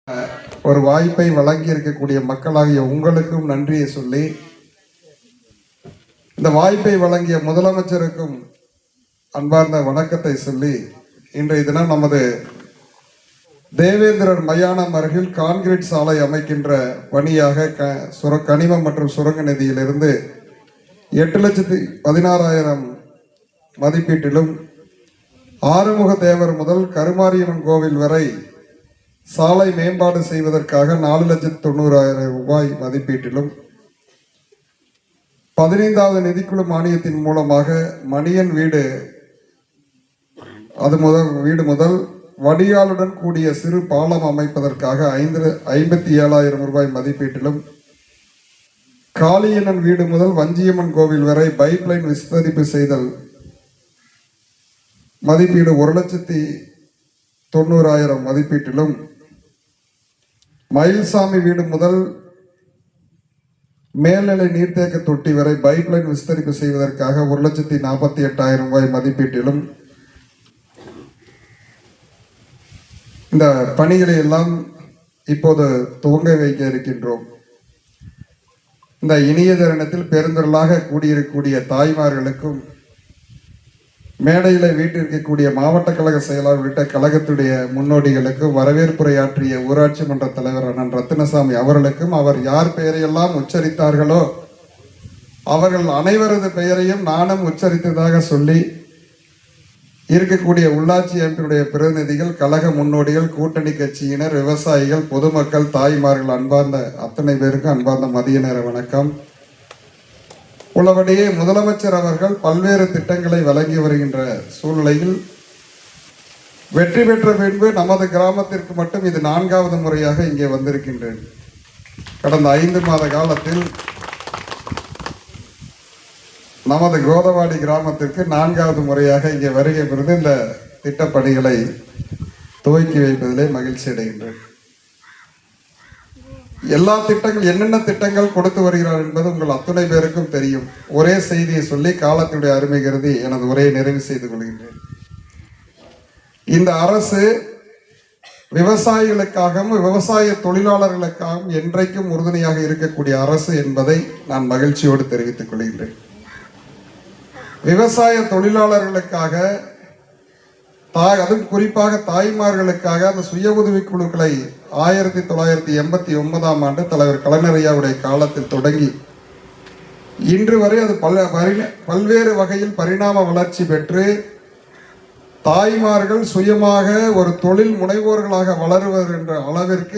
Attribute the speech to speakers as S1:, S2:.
S1: ஒரு வாய்ப்பை வழங்கி இருக்கக்கூடிய மக்களாகிய உங்களுக்கும் நன்றியை சொல்லி, இந்த வாய்ப்பை வழங்கிய முதலமைச்சருக்கும் அன்பார்ந்த வணக்கத்தை சொல்லி, இன்றைய தினம் நமது தேவேந்திரர் மயானம் அருகில் கான்கிரீட் சாலை அமைக்கின்ற பணியாக கனிமம் மற்றும் சுரங்க நிதியிலிருந்து 8,16,000 மதிப்பீட்டிலும் ஆறுமுக தேவர் முதல் கருமாரியம்மன் கோவில் வரை சாலை மேம்பாடு செய்வதற்காக 4,90,000 ரூபாய் மதிப்பீட்டிலும் 15வது நிதிக்குழு மானியத்தின் மூலமாக மணியன் வீடு முதல் வடிகாலுடன் கூடிய சிறு பாலம் அமைப்பதற்காக 57,000 ரூபாய் மதிப்பீட்டிலும் காளியண்ணன் வீடு முதல் வஞ்சியம்மன் கோவில் வரை பைப்லைன் விஸ்தரிப்பு செய்தல் மதிப்பீடு 1,90,000 மதிப்பீட்டிலும் மயில்சாமி வீடு முதல் மேல்நிலை நீர்த்தேக்க தொட்டி வரை பைப்லைன் விஸ்தரிப்பு செய்வதற்காக 1,48,000 ரூபாய் மதிப்பீட்டிலும் இந்த பணிகளை எல்லாம் இப்போது துவங்க வைக்க இருக்கின்றோம். இந்த இனிய தருணத்தில் பெருந்திரளாக கூடியிருக்கக்கூடிய தாய்மார்களுக்கும் மேடையில் வீட்டிற்கக்கூடிய மாவட்ட கழக செயலாளர் உள்ளிட்ட கழகத்துடைய முன்னோடிகளுக்கும் வரவேற்புரையாற்றிய ஊராட்சி மன்ற தலைவர் அண்ணன் ரத்தினசாமி அவர்களுக்கும் அவர் யார் பெயரையெல்லாம் உச்சரித்தார்களோ அவர்கள் அனைவரது பெயரையும் நானும் உச்சரித்ததாக சொல்லி இருக்கக்கூடிய உள்ளாட்சி அமைப்பினுடைய பிரதிநிதிகள், கழக முன்னோடிகள், கூட்டணி கட்சியினர், விவசாயிகள், பொதுமக்கள், தாய்மார்கள், அன்பார்ந்த அத்தனை பேருக்கும் அன்பார்ந்த மதிய நேர வணக்கம். உள்ளபடியே முதலமைச்சர் அவர்கள் பல்வேறு திட்டங்களை வழங்கி வருகின்ற சூழ்நிலையில் வெற்றி பெற்ற பின்பு நமது கிராமத்திற்கு மட்டும் இது 4வது முறையாக இங்கே வந்திருக்கின்றேன். கடந்த 5 மாத காலத்தில் நமது கோதவாடி கிராமத்திற்கு 4வது முறையாக இங்கே வருகை பெறுது இந்த திட்டப்பணிகளை துவக்கி வைப்பதிலே மகிழ்ச்சி அடைகின்றேன். எல்லா திட்டங்கள் என்னென்ன திட்டங்கள் கொடுத்து வருகிறார் என்பது உங்கள் அத்துணை பேருக்கும் தெரியும். ஒரே செய்தியை சொல்லி காலத்துடைய அருமை கருதி எனது உரையை நிறைவு செய்து கொள்கின்றேன். இந்த அரசு விவசாயிகளுக்காகவும் விவசாய தொழிலாளர்களுக்காகவும் என்றைக்கும் உறுதுணையாக இருக்கக்கூடிய அரசு என்பதை நான் மகிழ்ச்சியோடு தெரிவித்துக் கொள்கின்றேன். விவசாய தொழிலாளர்களுக்காக அதுவும் குறிப்பாக தாய்மார்களுக்காக அந்த சுய உதவி குழுக்களை 1989ஆம் ஆண்டு தலைவர் கலைஞர் ஐயாவுடைய காலத்தில் தொடங்கி இன்று வரை அது பல்வேறு வகையில் பரிணாம வளர்ச்சி பெற்று தாய்மார்கள் சுயமாக ஒரு தொழில் முனைவோர்களாக வளருவர் என்ற அளவிற்கு